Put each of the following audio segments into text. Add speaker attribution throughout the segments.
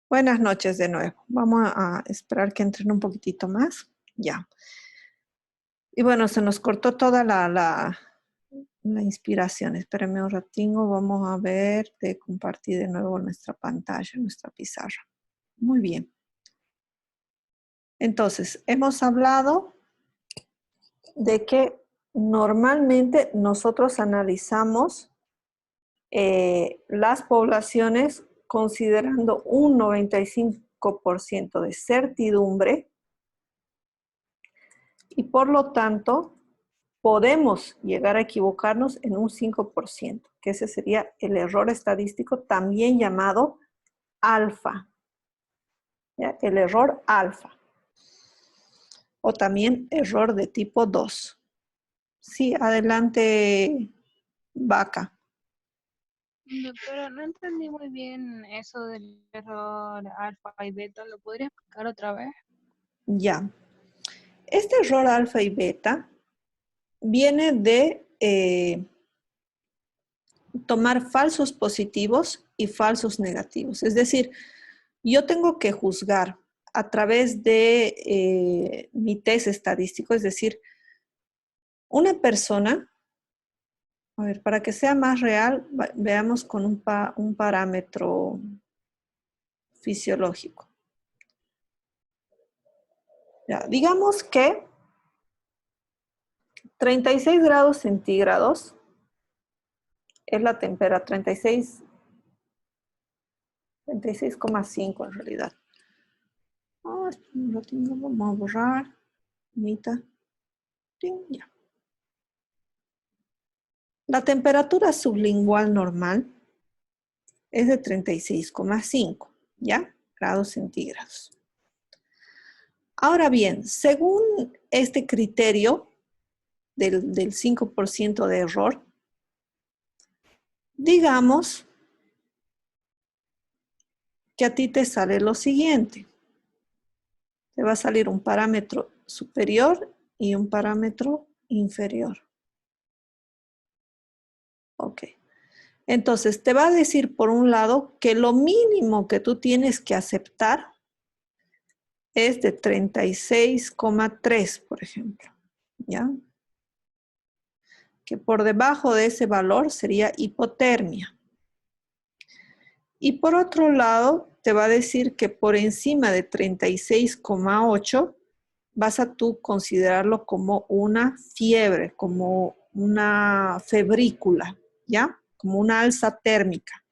Speaker 1: Buenas noches de nuevo. Vamos a esperar que entren un poquitito más. Ya. Y bueno, se nos cortó toda la inspiración. Espérenme un ratingo. Vamos a ver de compartir de nuevo nuestra pantalla, nuestra pizarra. Muy bien. Entonces, hemos hablado de que normalmente nosotros analizamos las poblaciones considerando un 95% de certidumbre y por lo tanto podemos llegar a equivocarnos en un 5%, que ese sería el error estadístico también llamado alfa, ¿ya? El error alfa o también error de tipo 2. Sí, adelante, Vaca.
Speaker 2: Doctora, no entendí muy bien eso del error alfa y beta. ¿Lo podría explicar otra vez?
Speaker 1: Ya. Este error alfa y beta viene de tomar falsos positivos y falsos negativos. Es decir, yo tengo que juzgar a través de mi test estadístico, es decir, una persona, a ver, para que sea más real, veamos con un parámetro fisiológico. Ya, digamos que 36 grados centígrados es la temperatura, 36,5 en realidad. Lo tengo, vamos a borrar. Mitad. Ya. La temperatura sublingual normal es de 36,5, ¿ya? Grados centígrados. Ahora bien, según este criterio del 5% de error, digamos que a ti te sale lo siguiente. Te va a salir un parámetro superior y un parámetro inferior. Ok. Entonces, te va a decir, por un lado, que lo mínimo que tú tienes que aceptar es de 36,3, por ejemplo, ¿ya? Que por debajo de ese valor sería hipotermia. Y por otro lado, te va a decir que por encima de 36,8 vas a tú considerarlo como una fiebre, como una febrícula, ¿ya? Como una alza térmica.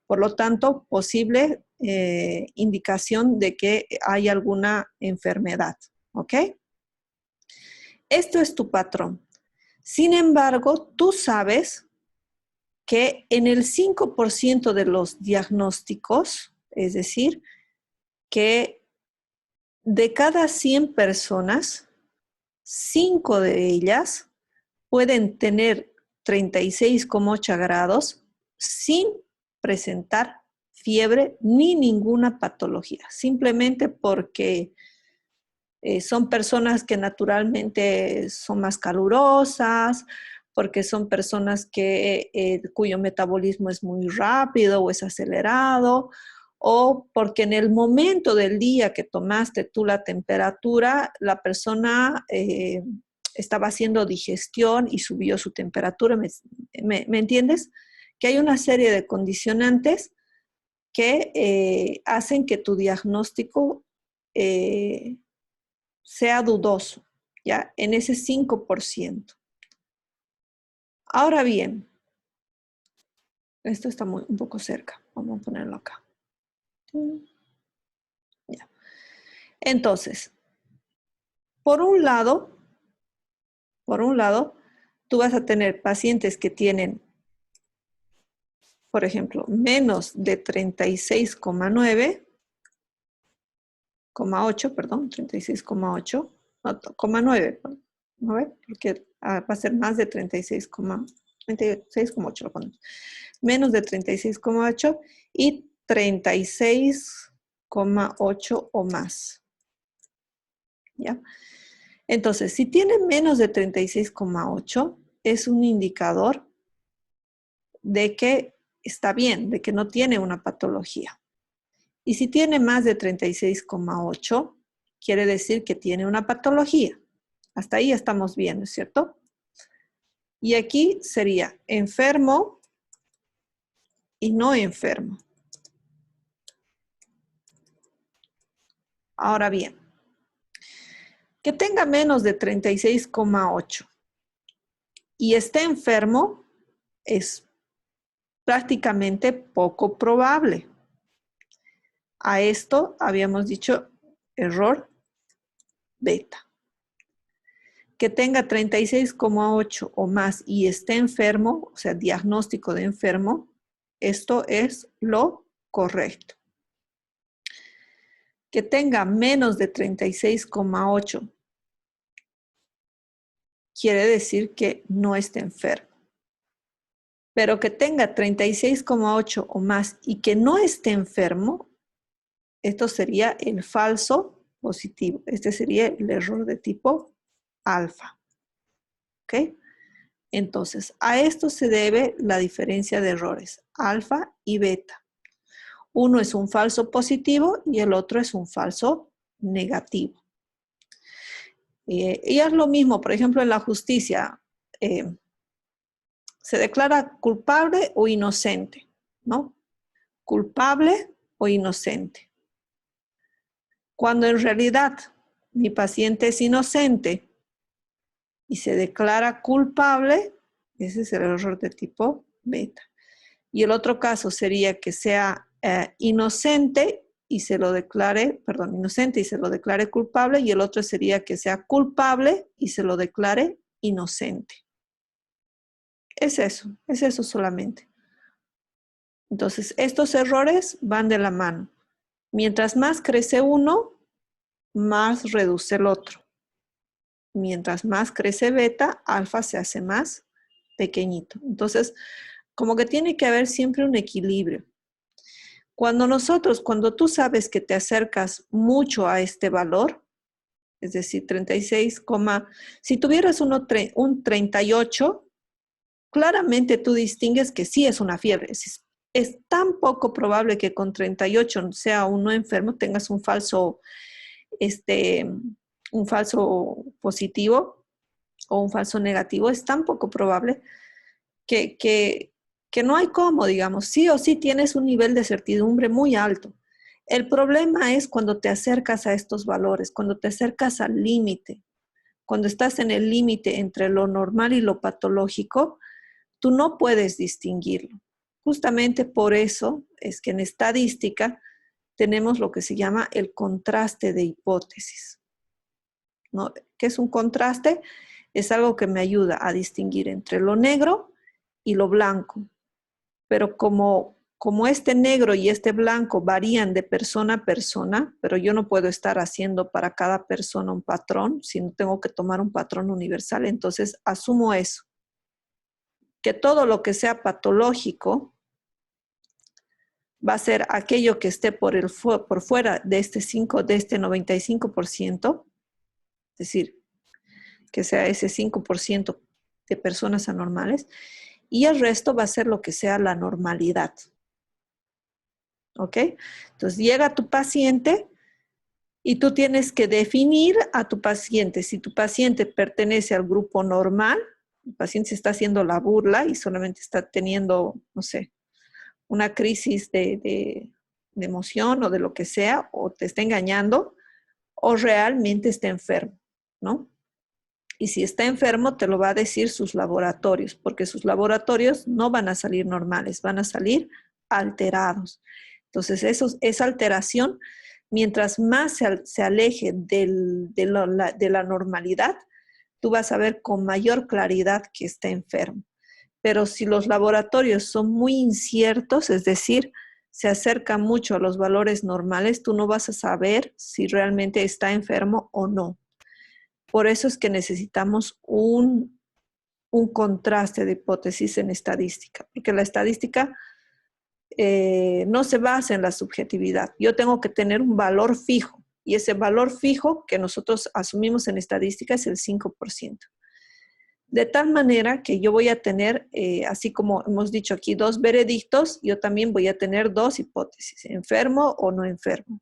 Speaker 1: Por lo tanto, posible indicación de que hay alguna enfermedad, ¿ok? Esto es tu patrón. Sin embargo, tú sabes que en el 5% de los diagnósticos, es decir, que de cada 100 personas, 5 de ellas pueden tener 36,8 grados sin presentar fiebre ni ninguna patología, simplemente porque son personas que naturalmente son más calurosas, porque son personas cuyo metabolismo es muy rápido o es acelerado, o porque en el momento del día que tomaste tú la temperatura, la persona estaba haciendo digestión y subió su temperatura. ¿Me entiendes? Que hay una serie de condicionantes que hacen que tu diagnóstico sea dudoso, ¿ya? En ese 5%. Ahora bien, esto está un poco cerca. Vamos a ponerlo acá. Ya. Entonces, por un lado, tú vas a tener pacientes que tienen, por ejemplo, menos de 36,8, perdón, 36,8, no, 9, porque va a ser más de 36,8 lo ponemos. Menos de 36,8 y 36,8 o más. ¿Ya? Entonces, si tiene menos de 36,8, es un indicador de que está bien, de que no tiene una patología. Y si tiene más de 36,8, quiere decir que tiene una patología. Hasta ahí estamos bien, ¿no es cierto? Y aquí sería enfermo y no enfermo. Ahora bien, que tenga menos de 36,8 y esté enfermo es prácticamente poco probable. A esto habíamos dicho error beta. Que tenga 36,8 o más y esté enfermo, o sea, diagnóstico de enfermo, esto es lo correcto. Que tenga menos de 36,8 quiere decir que no esté enfermo. Pero que tenga 36,8 o más y que no esté enfermo, esto sería el falso positivo. Este sería el error de tipo alfa. ¿Ok? Entonces, a esto se debe la diferencia de errores, alfa y beta. Uno es un falso positivo y el otro es un falso negativo. Y es lo mismo, por ejemplo, en la justicia, se declara culpable o inocente, ¿no? Culpable o inocente. Cuando en realidad mi paciente es inocente y se declara culpable, ese es el error de tipo beta. Y el otro caso sería que sea inocente y se lo declare, perdón, inocente y se lo declare culpable, y el otro sería que sea culpable y se lo declare inocente. Es eso solamente. Entonces, estos errores van de la mano. Mientras más crece uno, más reduce el otro. Mientras más crece beta, alfa se hace más pequeñito. Entonces, como que tiene que haber siempre un equilibrio. Cuando tú sabes que te acercas mucho a este valor, es decir, 36, si tuvieras un 38, claramente tú distingues que sí es una fiebre. Es tan poco probable que con 38 sea un no enfermo, tengas un falso positivo o un falso negativo. Es tan poco probable que no hay cómo, digamos, sí o sí tienes un nivel de certidumbre muy alto. El problema es cuando te acercas a estos valores, cuando te acercas al límite, cuando estás en el límite entre lo normal y lo patológico, tú no puedes distinguirlo. Justamente por eso es que en estadística tenemos lo que se llama el contraste de hipótesis, ¿no? ¿Qué es un contraste? Es algo que me ayuda a distinguir entre lo negro y lo blanco. Pero como este negro y este blanco varían de persona a persona, pero yo no puedo estar haciendo para cada persona un patrón, sino tengo que tomar un patrón universal, entonces asumo eso, que todo lo que sea patológico va a ser aquello que esté por fuera de este 95%, es decir, que sea ese 5% de personas anormales, y el resto va a ser lo que sea la normalidad. ¿Ok? Entonces llega tu paciente y tú tienes que definir a tu paciente. Si tu paciente pertenece al grupo normal, el paciente se está haciendo la burla y solamente está teniendo, no sé, una crisis de emoción o de lo que sea, o te está engañando, o realmente está enfermo, ¿no? Y si está enfermo, te lo va a decir sus laboratorios, porque sus laboratorios no van a salir normales, van a salir alterados. Entonces, esa alteración, mientras más se aleje de la normalidad, tú vas a ver con mayor claridad que está enfermo. Pero si los laboratorios son muy inciertos, es decir, se acercan mucho a los valores normales, tú no vas a saber si realmente está enfermo o no. Por eso es que necesitamos un contraste de hipótesis en estadística, porque la estadística no se basa en la subjetividad. Yo tengo que tener un valor fijo, y ese valor fijo que nosotros asumimos en estadística es el 5%. De tal manera que yo voy a tener, así como hemos dicho aquí, dos veredictos, yo también voy a tener dos hipótesis, enfermo o no enfermo.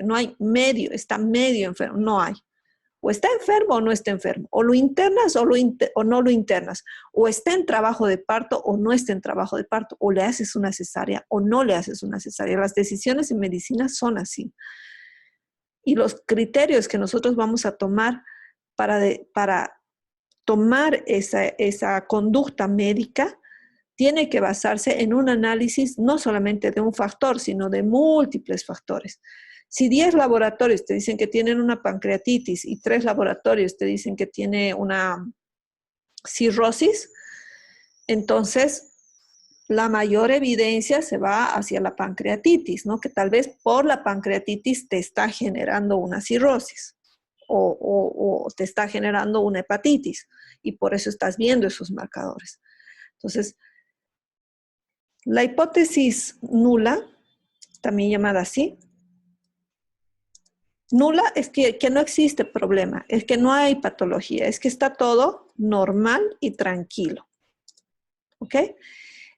Speaker 1: No hay medio, está medio enfermo, no hay. O está enfermo o no está enfermo, o lo internas o no lo internas, o está en trabajo de parto o no está en trabajo de parto, o le haces una cesárea o no le haces una cesárea. Las decisiones en medicina son así. Y los criterios que nosotros vamos a tomar para tomar esa conducta médica tiene que basarse en un análisis no solamente de un factor, sino de múltiples factores. Si 10 laboratorios te dicen que tienen una pancreatitis y 3 laboratorios te dicen que tiene una cirrosis, entonces la mayor evidencia se va hacia la pancreatitis, ¿no? Que tal vez por la pancreatitis te está generando una cirrosis o te está generando una hepatitis y por eso estás viendo esos marcadores. Entonces, la hipótesis nula, también llamada así, nula es que no existe problema, es que no hay patología, es que está todo normal y tranquilo. ¿Ok?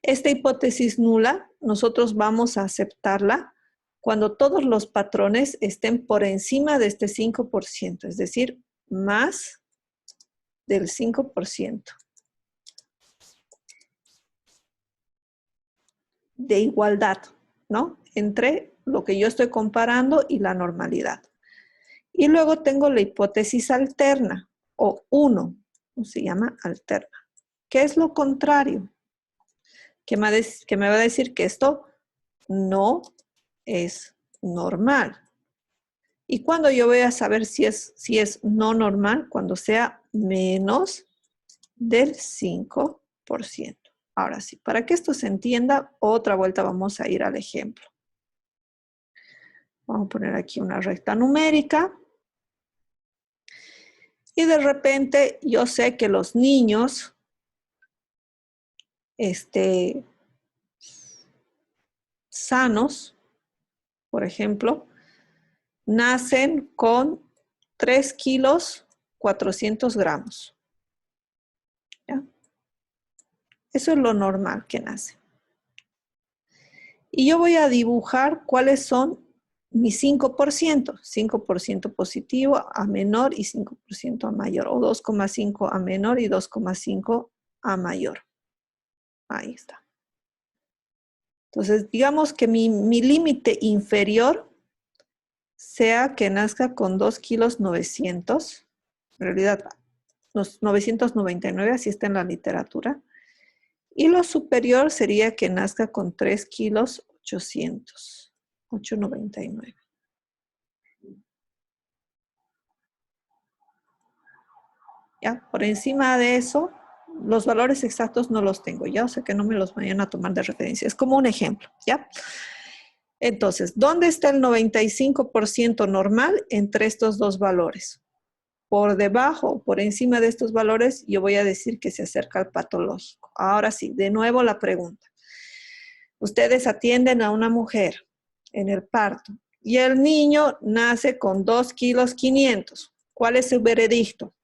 Speaker 1: Esta hipótesis nula, nosotros vamos a aceptarla cuando todos los patrones estén por encima de este 5%, es decir, más del 5% de igualdad, ¿no? Entre lo que yo estoy comparando y la normalidad. Y luego tengo la hipótesis alterna, o 1, se llama alterna. ¿Qué es lo contrario? Que me va a decir que esto no es normal. ¿Y cuando yo voy a saber si es no normal? Cuando sea menos del 5%. Ahora sí, para que esto se entienda, otra vuelta vamos a ir al ejemplo. Vamos a poner aquí una recta numérica. Y de repente yo sé que los niños sanos, por ejemplo, nacen con 3 kilos 400 gramos. ¿Ya? Eso es lo normal que nace. Y yo voy a dibujar cuáles son mis 5%. 5% positivo a menor y 5% a mayor. O 2,5 a menor y 2,5 a mayor. Ahí está. Entonces, digamos que mi límite inferior sea que nazca con 2 kilos 900. En realidad, los 999, así está en la literatura. Y lo superior sería que nazca con 3 kilos 800. 899. ¿Ya? Por encima de eso, los valores exactos no los tengo, ¿ya? O sea que no me los vayan a tomar de referencia. Es como un ejemplo, ¿ya? Entonces, ¿dónde está el 95% normal entre estos dos valores? Por debajo, por encima de estos valores, yo voy a decir que se acerca al patológico. Ahora sí, de nuevo la pregunta. Ustedes atienden a una mujer en el parto y el niño nace con 2 kilos 500. ¿Cuál es su veredicto?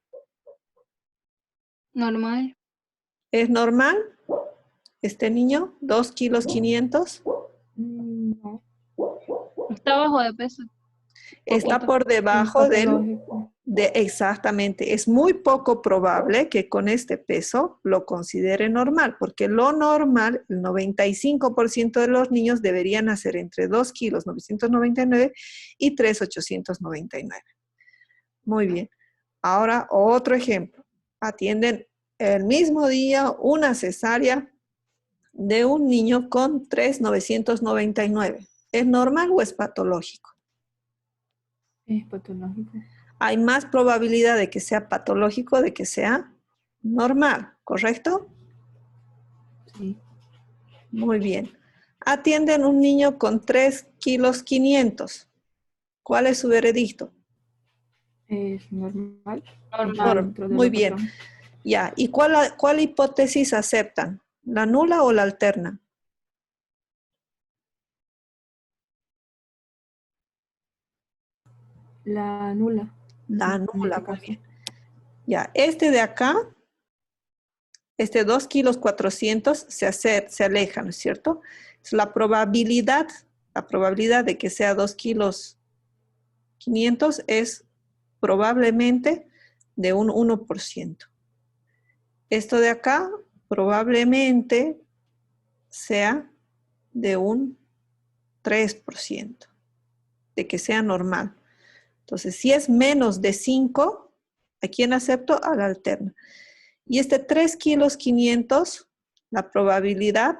Speaker 2: Normal.
Speaker 1: ¿Es normal este niño? 2 kilos 500.
Speaker 2: No. Está bajo de peso.
Speaker 1: Está
Speaker 2: Poquito.
Speaker 1: por
Speaker 3: Es
Speaker 1: debajo
Speaker 3: patológico.
Speaker 1: exactamente. Es muy poco probable que con este peso lo considere normal, porque lo normal, el 95% de los niños deberían nacer entre 2 kilos 999 y 3,899. Muy bien. Ahora otro ejemplo. Atienden el mismo día una cesárea de un niño con 3,999. ¿Es normal o es patológico?
Speaker 3: Es patológico.
Speaker 1: Hay más probabilidad de que sea patológico de que sea normal, ¿correcto?
Speaker 3: Sí.
Speaker 1: Muy bien. Atienden un niño con 3 kilos 500. ¿Cuál es su veredicto?
Speaker 3: Es normal. Está
Speaker 2: Normal.
Speaker 3: dentro de
Speaker 1: Muy
Speaker 3: lo
Speaker 1: bien.
Speaker 3: patrón.
Speaker 1: Ya. ¿Y cuál hipótesis aceptan? ¿La nula o la alterna?
Speaker 3: La nula.
Speaker 1: La
Speaker 3: En
Speaker 1: nula,
Speaker 3: este
Speaker 1: muy
Speaker 3: caso.
Speaker 1: bien. Ya. Este de acá este 2 kilos 400 se aleja, ¿no es cierto? Es la probabilidad de que sea 2 kilos 500 es probablemente de un 1%. Esto de acá probablemente sea de un 3%, de que sea normal. Entonces, si es menos de 5, ¿a quién acepto? A la alterna. Y este 3 kilos 500, la probabilidad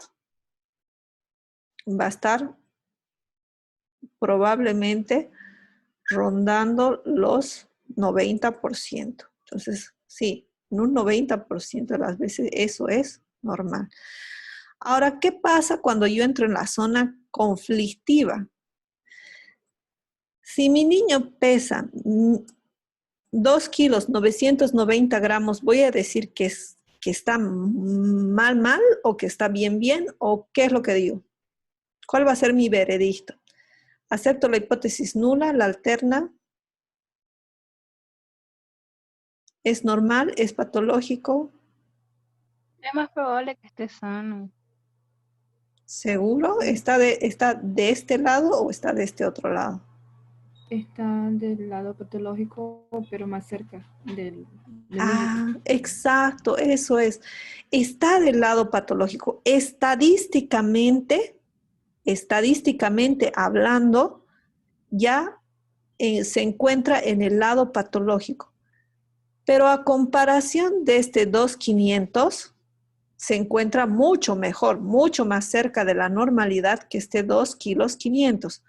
Speaker 1: va a estar probablemente rondando los 90%. Entonces, sí, en un 90% de las veces eso es normal. Ahora, ¿qué pasa cuando yo entro en la zona conflictiva? Si mi niño pesa 2 kilos 990 gramos, ¿voy a decir que está mal o que está bien o qué es lo que digo? ¿Cuál va a ser mi veredicto? ¿Acepto la hipótesis nula, la alterna? ¿Es normal? ¿Es patológico?
Speaker 2: Es más probable que esté sano.
Speaker 1: ¿Seguro? ¿Está de este lado o está de este otro lado?
Speaker 3: Está del lado patológico, pero más cerca del límite.
Speaker 1: Exacto, eso es. Está del lado patológico. Estadísticamente hablando, ya se encuentra en el lado patológico. Pero a comparación de este 2,500, se encuentra mucho mejor, mucho más cerca de la normalidad que este 2 kilos 500.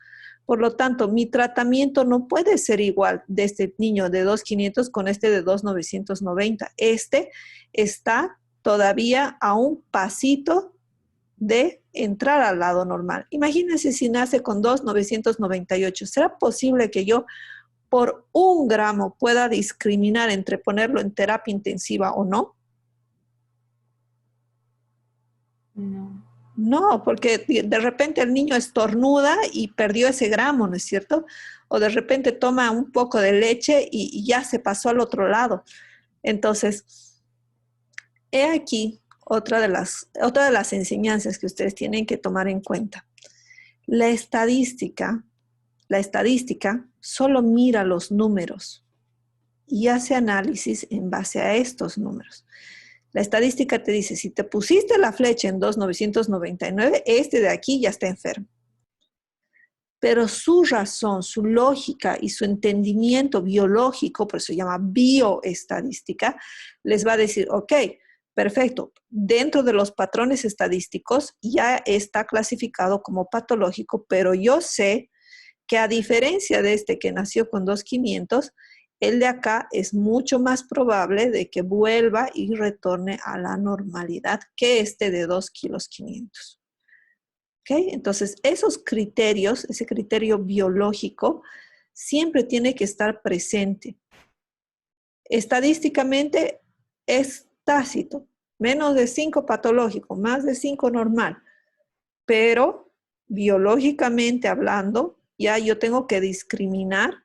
Speaker 1: Por lo tanto, mi tratamiento no puede ser igual de este niño de 2,500 con este de 2,990. Este está todavía a un pasito de entrar al lado normal. Imagínense si nace con 2,998. ¿Será posible que yo por 1 gramo pueda discriminar entre ponerlo en terapia intensiva o no?
Speaker 3: No.
Speaker 1: No, porque de repente el niño estornuda y perdió ese gramo, ¿no es cierto? O de repente toma un poco de leche y ya se pasó al otro lado. Entonces, he aquí otra de las enseñanzas que ustedes tienen que tomar en cuenta. La estadística solo mira los números y hace análisis en base a estos números. La estadística te dice, si te pusiste la flecha en 2,999, este de aquí ya está enfermo. Pero su razón, su lógica y su entendimiento biológico, por eso se llama bioestadística, les va a decir, ok, perfecto, dentro de los patrones estadísticos ya está clasificado como patológico, pero yo sé que a diferencia de este que nació con 2,500, el de acá es mucho más probable de que vuelva y retorne a la normalidad que este de 2 kilos 500. ¿Ok? Entonces, esos criterios, ese criterio biológico, siempre tiene que estar presente. Estadísticamente es tácito, menos de 5 patológico, más de 5 normal, pero biológicamente hablando, ya yo tengo que discriminar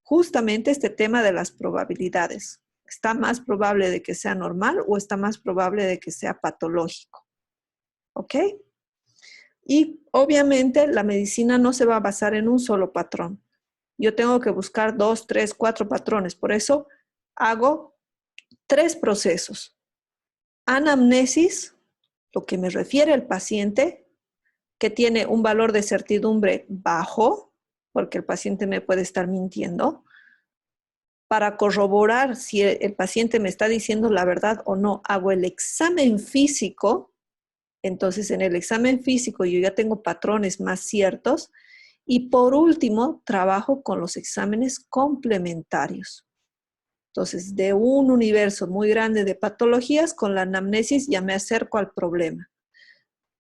Speaker 1: justamente este tema de las probabilidades. ¿Está más probable de que sea normal o está más probable de que sea patológico? ¿Ok? Y obviamente la medicina no se va a basar en un solo patrón. Yo tengo que buscar 2, 3, 4 patrones. Por eso hago 3 procesos. Anamnesis, lo que me refiere el paciente, que tiene un valor de certidumbre bajo, porque el paciente me puede estar mintiendo. Para corroborar si el paciente me está diciendo la verdad o no, hago el examen físico. Entonces, en el examen físico yo ya tengo patrones más ciertos. Y por último, trabajo con los exámenes complementarios. Entonces, de un universo muy grande de patologías, con la anamnesis ya me acerco al problema.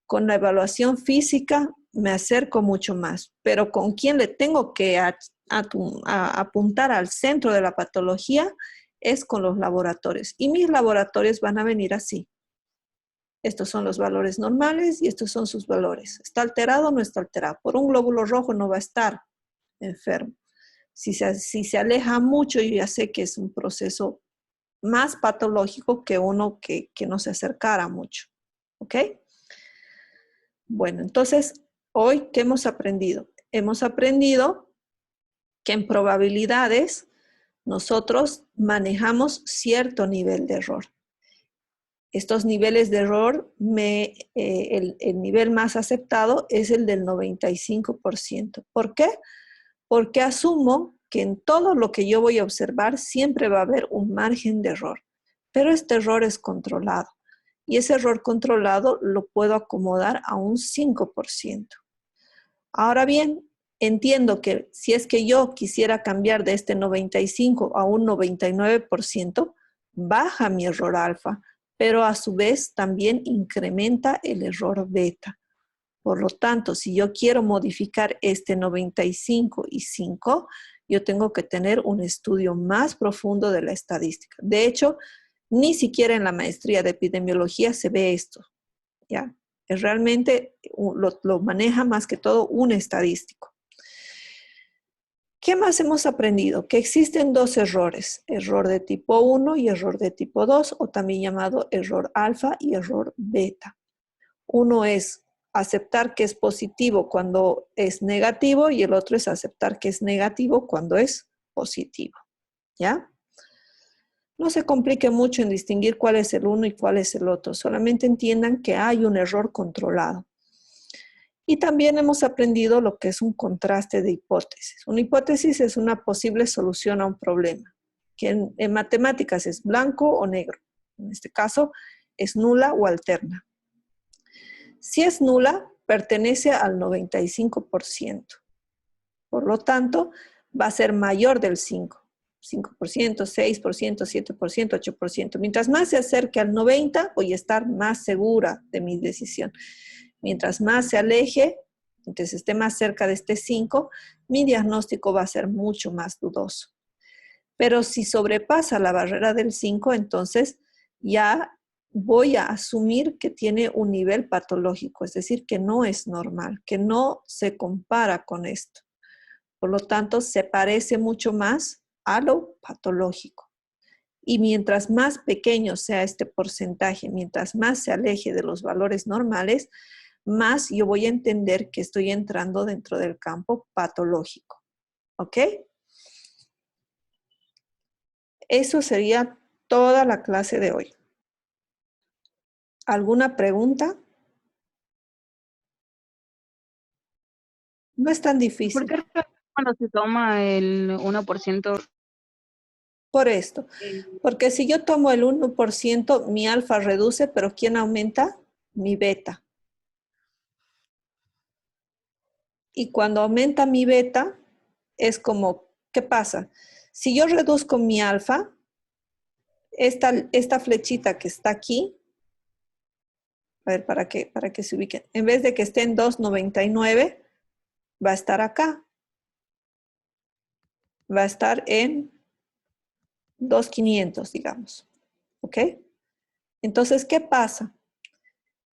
Speaker 1: Con la evaluación física me acerco mucho más. Pero con quién le tengo que apuntar al centro de la patología es con los laboratorios. Y mis laboratorios van a venir así. Estos son los valores normales y estos son sus valores. ¿Está alterado o no está alterado? Por un glóbulo rojo no va a estar enfermo. Si se aleja mucho, yo ya sé que es un proceso más patológico que uno que no se acercara mucho. ¿Ok? Bueno, entonces, hoy, ¿qué hemos aprendido? Hemos aprendido que en probabilidades nosotros manejamos cierto nivel de error. Estos niveles de error, el nivel más aceptado es el del 95%. ¿Por qué? Porque asumo que en todo lo que yo voy a observar siempre va a haber un margen de error, pero este error es controlado y ese error controlado lo puedo acomodar a un 5%. Ahora bien, entiendo que si es que yo quisiera cambiar de este 95 a un 99%, baja mi error alfa, pero a su vez también incrementa el error beta. Por lo tanto, si yo quiero modificar este 95 y 5, yo tengo que tener un estudio más profundo de la estadística. De hecho, ni siquiera en la maestría de epidemiología se ve esto, ¿ya? Es realmente, lo maneja más que todo un estadístico. ¿Qué más hemos aprendido? Que existen dos errores, error de tipo 1 y error de tipo 2, o también llamado error alfa y error beta. Uno es aceptar que es positivo cuando es negativo y el otro es aceptar que es negativo cuando es positivo, ¿ya? No se complique mucho en distinguir cuál es el uno y cuál es el otro, solamente entiendan que hay un error controlado. Y también hemos aprendido lo que es un contraste de hipótesis. Una hipótesis es una posible solución a un problema, que en matemáticas es blanco o negro. En este caso, es nula o alterna. Si es nula, pertenece al 95%. Por lo tanto, va a ser mayor del 5%, 6%, 7%, 8%. Mientras más se acerque al 90%, voy a estar más segura de mi decisión. Mientras más se aleje, entonces esté más cerca de este 5, mi diagnóstico va a ser mucho más dudoso. Pero si sobrepasa la barrera del 5, entonces ya voy a asumir que tiene un nivel patológico, es decir, que no es normal, que no se compara con esto. Por lo tanto, se parece mucho más a lo patológico. Y mientras más pequeño sea este porcentaje, mientras más se aleje de los valores normales, más yo voy a entender que estoy entrando dentro del campo patológico. ¿Ok? Eso sería toda la clase de hoy. ¿Alguna pregunta? No es tan
Speaker 2: ¿Por
Speaker 1: difícil.
Speaker 2: qué cuando se toma el 1%?
Speaker 1: Por esto. Porque si yo tomo el 1%, mi alfa reduce, pero ¿quién aumenta? Mi beta. Y cuando aumenta mi beta, es como, ¿qué pasa? Si yo reduzco mi alfa, esta flechita que está aquí, a ver, para que se ubiquen, en vez de que esté en 2,99, va a estar acá. Va a estar en 2,500, digamos. ¿Ok? Entonces, ¿qué pasa?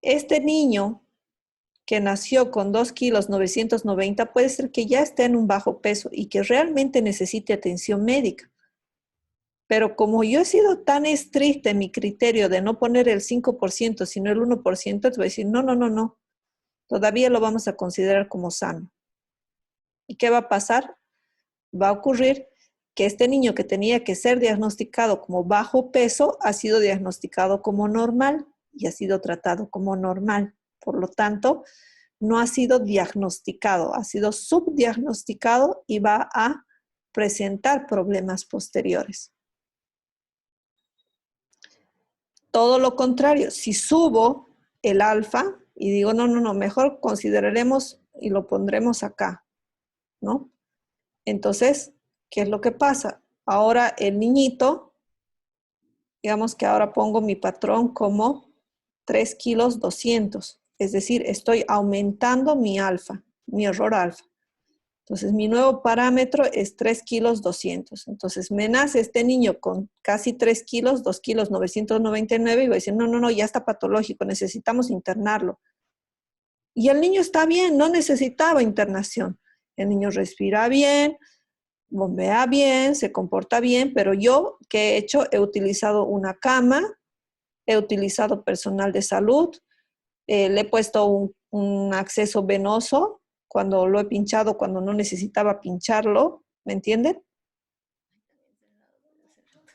Speaker 1: Este niño que nació con 2 kilos 990 puede ser que ya esté en un bajo peso y que realmente necesite atención médica. Pero como yo he sido tan estricta en mi criterio de no poner el 5%, sino el 1%, te voy a decir, no. Todavía lo vamos a considerar como sano. ¿Y qué va a pasar? Va a ocurrir que este niño que tenía que ser diagnosticado como bajo peso ha sido diagnosticado como normal y ha sido tratado como normal. Por lo tanto, no ha sido diagnosticado, ha sido subdiagnosticado y va a presentar problemas posteriores. Todo lo contrario, si subo el alfa y digo, no, mejor consideraremos y lo pondremos acá, ¿no? Entonces, ¿qué es lo que pasa? Ahora el niñito, digamos que ahora pongo mi patrón como 3 kilos 200, es decir, estoy aumentando mi alfa, mi error alfa. Entonces, mi nuevo parámetro es 3 kilos 200. Entonces, me nace este niño con casi 3 kilos, 2 kilos 999 y voy a decir, no, ya está patológico, necesitamos internarlo. Y el niño está bien, no necesitaba internación. El niño respira bien, bombea bien, se comporta bien, pero yo, ¿qué he hecho? He utilizado una cama, he utilizado personal de salud, le he puesto un acceso venoso cuando lo he pinchado, cuando no necesitaba pincharlo, ¿me entienden?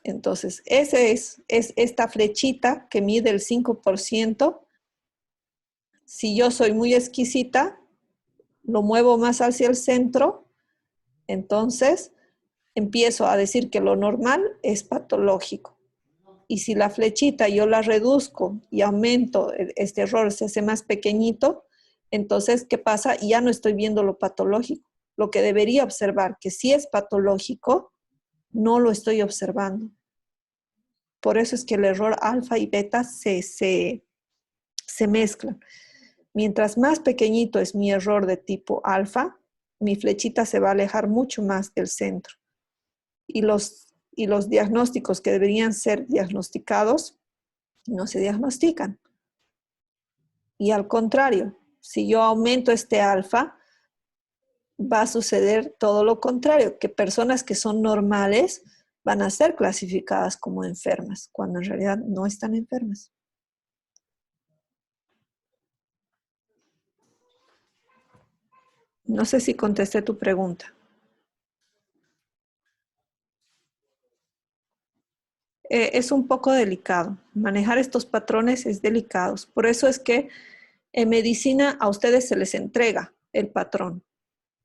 Speaker 1: Entonces, ese es esta flechita que mide el 5%. Si yo soy muy exquisita, lo muevo más hacia el centro, entonces empiezo a decir que lo normal es patológico. Y si la flechita yo la reduzco y aumento, este error se hace más pequeñito, entonces, ¿qué pasa? Ya no estoy viendo lo patológico. Lo que debería observar, que si es patológico, no lo estoy observando. Por eso es que el error alfa y beta se mezclan. Mientras más pequeñito es mi error de tipo alfa, mi flechita se va a alejar mucho más del centro. Y los diagnósticos que deberían ser diagnosticados no se diagnostican. Y al contrario, si yo aumento este alfa, va a suceder todo lo contrario, que personas que son normales van a ser clasificadas como enfermas, cuando en realidad no están enfermas. No sé si contesté tu pregunta. Es un poco delicado. Manejar estos patrones es delicado. Por eso es que en medicina a ustedes se les entrega el patrón.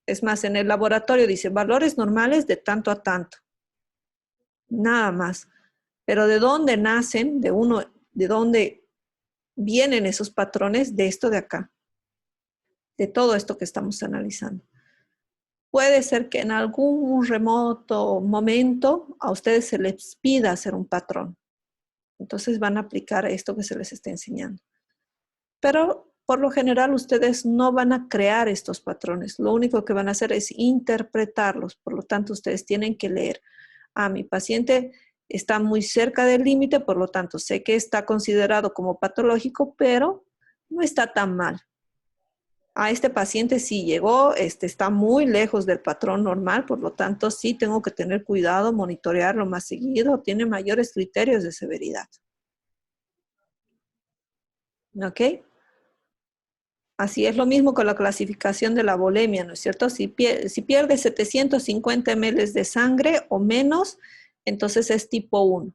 Speaker 1: Es más, en el laboratorio dice valores normales de tanto a tanto. Nada más. Pero ¿de dónde nacen? ¿De dónde vienen esos patrones? De esto de acá. De todo esto que estamos analizando. Puede ser que en algún remoto momento a ustedes se les pida hacer un patrón. Entonces van a aplicar esto que se les está enseñando. Pero por lo general ustedes no van a crear estos patrones. Lo único que van a hacer es interpretarlos. Por lo tanto, ustedes tienen que leer. Mi paciente está muy cerca del límite, por lo tanto, sé que está considerado como patológico, pero no está tan mal. A este paciente sí llegó, está muy lejos del patrón normal, por lo tanto, sí tengo que tener cuidado, monitorearlo más seguido, tiene mayores criterios de severidad. ¿Ok? Así es lo mismo con la clasificación de la bulimia, ¿no es cierto? Si pierde 750 ml de sangre o menos, entonces es tipo 1.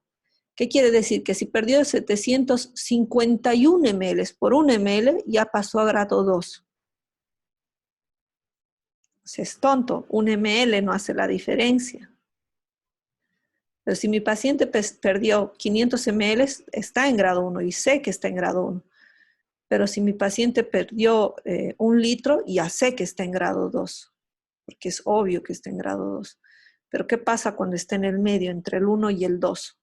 Speaker 1: ¿Qué quiere decir? Que si perdió 751 ml por 1 ml, ya pasó a grado 2. Es tonto, 1 ml no hace la diferencia. Pero si mi paciente perdió 500 ml, está en grado 1 y sé que está en grado 1. Pero si mi paciente perdió 1 litro, ya sé que está en grado 2, porque es obvio que está en grado 2. Pero ¿qué pasa cuando está en el medio, entre el 1 y el 2?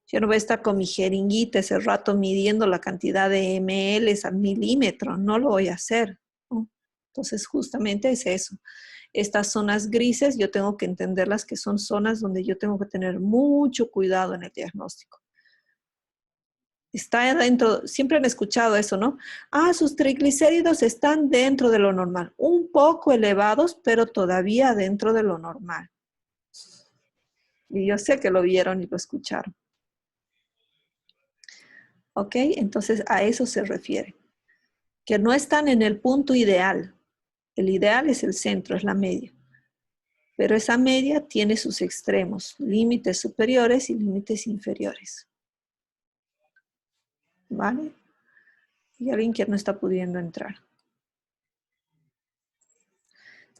Speaker 1: Yo no voy a estar con mi jeringuita ese rato midiendo la cantidad de ml a milímetro, no lo voy a hacer, ¿no? Entonces, justamente es eso. Estas zonas grises, yo tengo que entenderlas que son zonas donde yo tengo que tener mucho cuidado en el diagnóstico. Está dentro, siempre han escuchado eso, ¿no? Sus triglicéridos están dentro de lo normal, un poco elevados, pero todavía dentro de lo normal. Y yo sé que lo vieron y lo escucharon. ¿Ok? Entonces a eso se refiere. Que no están en el punto ideal. El ideal es el centro, es la media. Pero esa media tiene sus extremos, límites superiores y límites inferiores. ¿Vale? Y alguien que no está pudiendo entrar.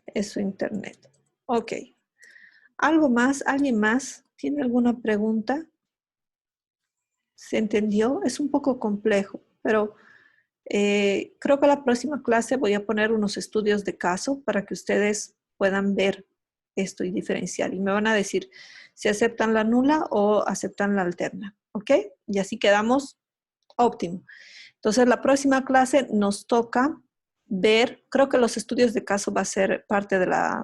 Speaker 1: Es su internet. Ok. ¿Algo más? ¿Alguien más? ¿Tiene alguna pregunta? ¿Se entendió? Es un poco complejo, pero creo que la próxima clase voy a poner unos estudios de caso para que ustedes puedan ver esto y diferenciar. Y me van a decir si aceptan la nula o aceptan la alterna. ¿Ok? Y así quedamos óptimo. Entonces, la próxima clase nos toca ver, creo que los estudios de caso va a ser parte de la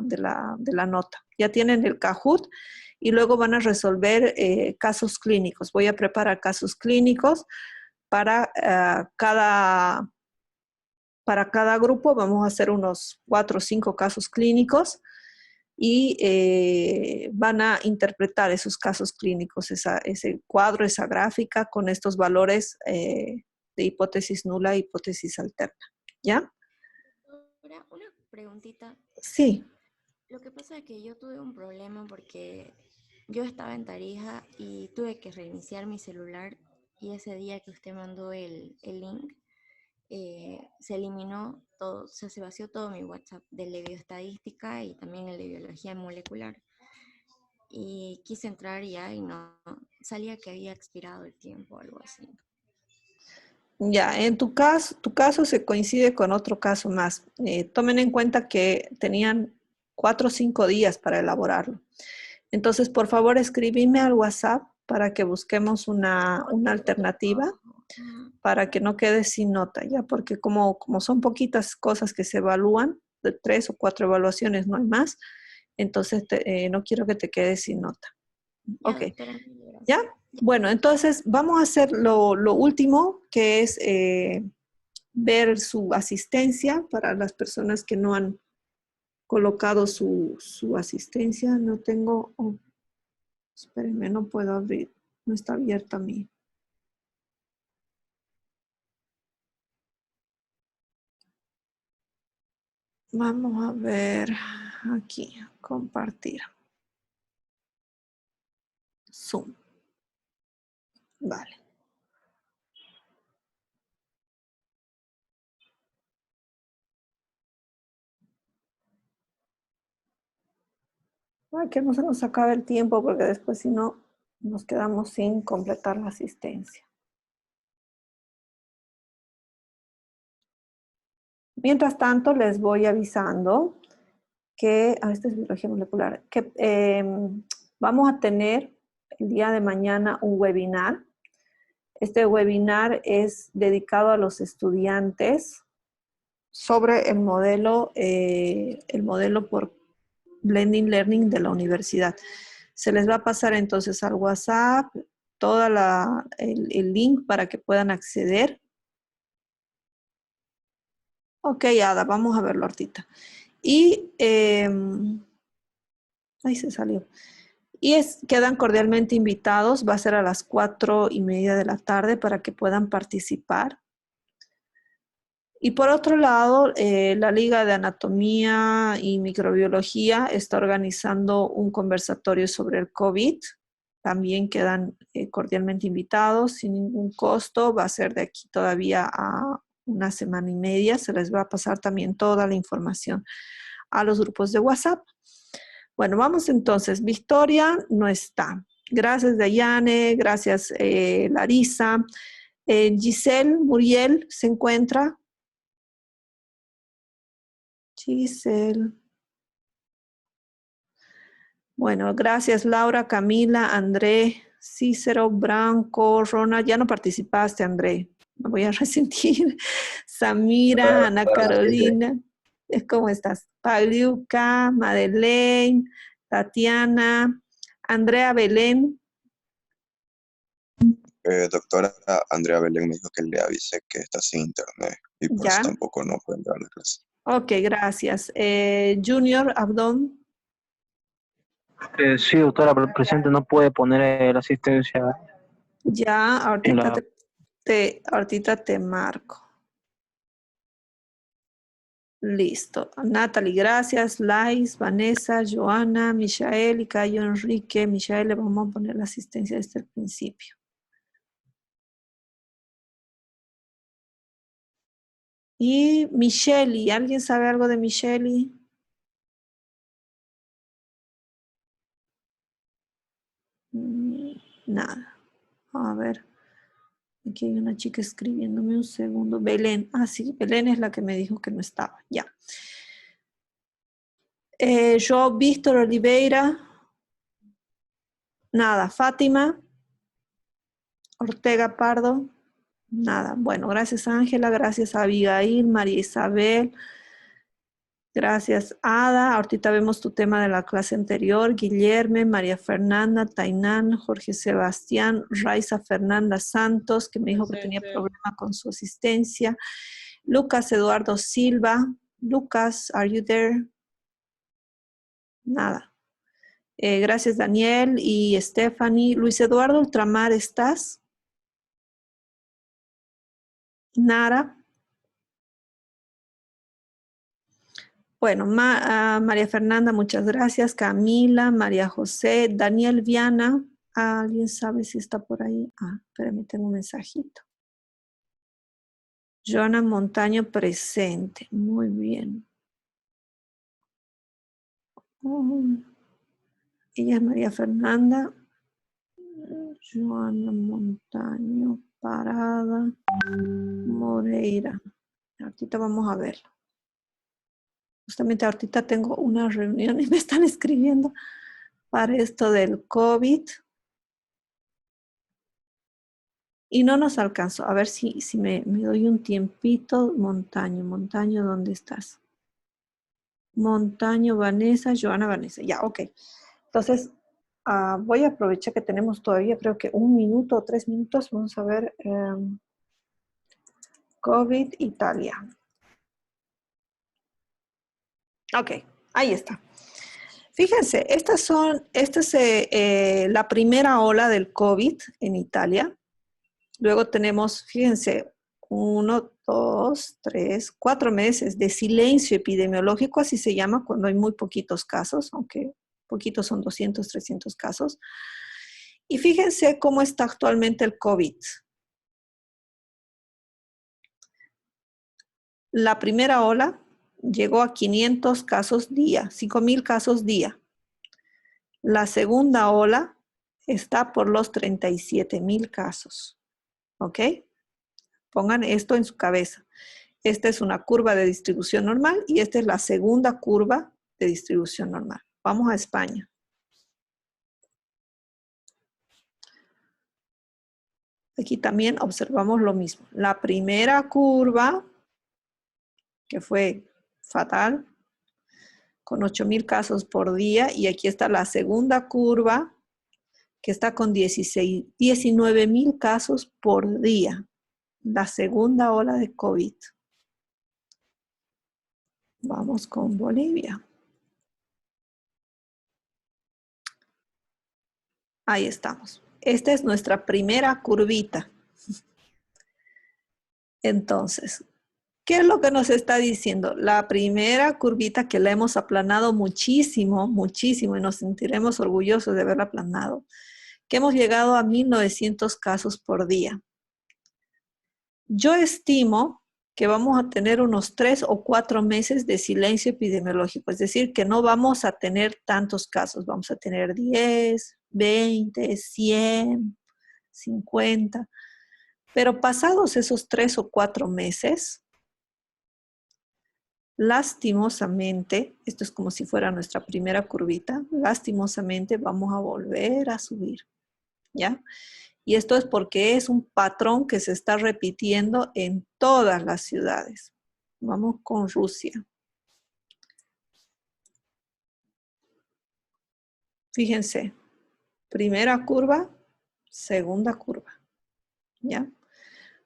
Speaker 1: nota. Ya tienen el Kahoot y luego van a resolver casos clínicos. Voy a preparar casos clínicos para cada grupo. Vamos a hacer unos 4 o 5 casos clínicos y van a interpretar esos casos clínicos, ese cuadro, esa gráfica con estos valores de hipótesis nula e hipótesis alterna. ¿Ya?
Speaker 4: Ahora, una preguntita.
Speaker 1: Sí.
Speaker 4: Lo que pasa es que yo tuve un problema porque yo estaba en Tarija y tuve que reiniciar mi celular y ese día que usted mandó el link, se eliminó todo, o sea, se vació todo mi WhatsApp del de bioestadística y también el de biología molecular. Y quise entrar ya y no, salía que había expirado el tiempo o algo así.
Speaker 1: Ya, en tu caso se coincide con otro caso más. Tomen en cuenta que tenían 4 o 5 días para elaborarlo. Entonces, por favor, escríbeme al WhatsApp para que busquemos una alternativa para que no quede sin nota, ¿ya? Porque como son poquitas cosas que se evalúan, de 3 o 4 evaluaciones, no hay más, entonces no quiero que te quedes sin nota.
Speaker 4: Ya,
Speaker 1: Ok,
Speaker 4: doctora,
Speaker 1: ¿ya? Bueno, entonces vamos a hacer lo último, que es ver su asistencia para las personas que no han colocado su asistencia. No tengo, oh, espérenme, no puedo abrir, no está abierta mi. Vamos a ver aquí, compartir. Zoom. Vale. Ay, que no se nos acabe el tiempo porque después si no nos quedamos sin completar la asistencia. Mientras tanto, les voy avisando que, esta es biología molecular, que vamos a tener el día de mañana un webinar. Este webinar es dedicado a los estudiantes sobre el modelo por Blended Learning de la universidad. Se les va a pasar entonces al WhatsApp todo el link para que puedan acceder. Ok, Ada, vamos a verlo ahorita. Y, ahí se salió. Y quedan cordialmente invitados, va a ser a las 4:30 de la tarde para que puedan participar. Y por otro lado, la Liga de Anatomía y Microbiología está organizando un conversatorio sobre el COVID. También quedan cordialmente invitados, sin ningún costo. Va a ser de aquí todavía a 1 semana y media. Se les va a pasar también toda la información a los grupos de WhatsApp. Bueno, vamos entonces. Victoria no está. Gracias, Dayane. Gracias, Larisa. Giselle Muriel se encuentra. Giselle. Bueno, gracias Laura, Camila, André, Cícero, Branco, Ronald. Ya no participaste, André. Me voy a resentir. Samira, Ana Carolina. ¿Cómo estás? Pagliuca, Madeleine, Tatiana, Andrea Belén.
Speaker 5: Doctora Andrea Belén me dijo que le avise que está sin internet y por eso tampoco no puede entrar a la clase.
Speaker 1: Ok, gracias. Junior Abdón.
Speaker 6: Sí, doctora, pero el presidente no puede poner la asistencia.
Speaker 1: Ya, ahorita te marco. Listo. Natalie, gracias. Lais, Vanessa, Joana, Michael y Cayo Enrique. Michael, le vamos a poner la asistencia desde el principio. Y Michelle, ¿alguien sabe algo de Michelle? Nada. A ver. Aquí hay una chica escribiéndome un segundo. Belén. Ah, sí, Belén es la que me dijo que no estaba. Ya. Yo, Víctor Oliveira. Nada. Fátima. Ortega Pardo. Nada. Bueno, gracias Ángela, gracias Abigail, María Isabel. Gracias Ada. Ahorita vemos tu tema de la clase anterior. Guillerme, María Fernanda, Tainán, Jorge Sebastián, Raiza Fernanda Santos, que me dijo que tenía problema con su asistencia. Lucas Eduardo Silva. Lucas, are you there? Nada. Gracias, Daniel y Stephanie. Luis Eduardo Ultramar, ¿estás? Nara. Bueno, María Fernanda, muchas gracias. Camila, María José, Daniel Viana. ¿Alguien sabe si está por ahí? Espérame, tengo un mensajito. Joana Montaño presente. Muy bien. Ella es María Fernanda. Joana Montaño, Parada, Moreira. Ahorita vamos a verlo. Justamente ahorita tengo una reunión y me están escribiendo para esto del COVID. Y no nos alcanzó. A ver si me doy un tiempito. Montaño, ¿dónde estás? Montaño, Vanessa, Joana, Vanessa. Ya, ok. Entonces, voy a aprovechar que tenemos todavía, creo que 1 minuto o 3 minutos. Vamos a ver. COVID, Italia. Ok, ahí está. Fíjense, esta es la primera ola del COVID en Italia. Luego tenemos, fíjense, 1, 2, 3, 4 meses de silencio epidemiológico, así se llama cuando hay muy poquitos casos, aunque poquitos son 200, 300 casos. Y fíjense cómo está actualmente el COVID. La primera ola llegó a 500 casos día, 5,000 casos día. La segunda ola está por los 37,000 casos. ¿Ok? Pongan esto en su cabeza. Esta es una curva de distribución normal y esta es la segunda curva de distribución normal. Vamos a España. Aquí también observamos lo mismo. La primera curva, que fue fatal, con 8,000 casos por día, y aquí está la segunda curva, que está con 19,000 casos por día. La segunda ola de COVID. Vamos con Bolivia. Ahí estamos. Esta es nuestra primera curvita. Entonces, ¿qué es lo que nos está diciendo? La primera curvita que la hemos aplanado muchísimo, muchísimo, y nos sentiremos orgullosos de haberla aplanado, que hemos llegado a 1,900 casos por día. Yo estimo que vamos a tener unos 3 o 4 meses de silencio epidemiológico, es decir, que no vamos a tener tantos casos, vamos a tener 10, 20, 100, 50, pero pasados esos 3 o 4 meses, lastimosamente, esto es como si fuera nuestra primera curvita, lastimosamente vamos a volver a subir, ¿ya? Y esto es porque es un patrón que se está repitiendo en todas las ciudades. Vamos con Rusia. Fíjense, primera curva, segunda curva, ¿ya?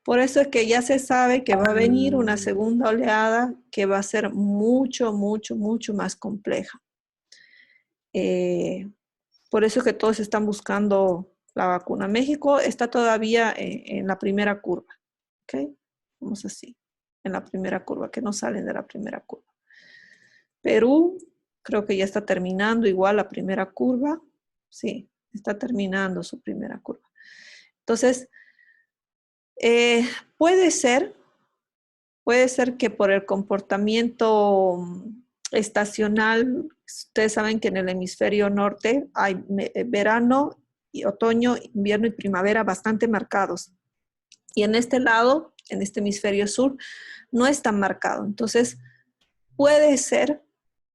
Speaker 1: Por eso es que ya se sabe que va a venir una segunda oleada que va a ser mucho, mucho, mucho más compleja. Por eso es que todos están buscando la vacuna. México está todavía en la primera curva, ¿ok? Vamos así, en la primera curva, que no salen de la primera curva. Perú, creo que ya está terminando igual la primera curva. Sí, está terminando su primera curva. Entonces, puede ser que por el comportamiento estacional, ustedes saben que en el hemisferio norte hay verano, y otoño, invierno y primavera bastante marcados. Y en este lado, en este hemisferio sur, no es tan marcado. Entonces, puede ser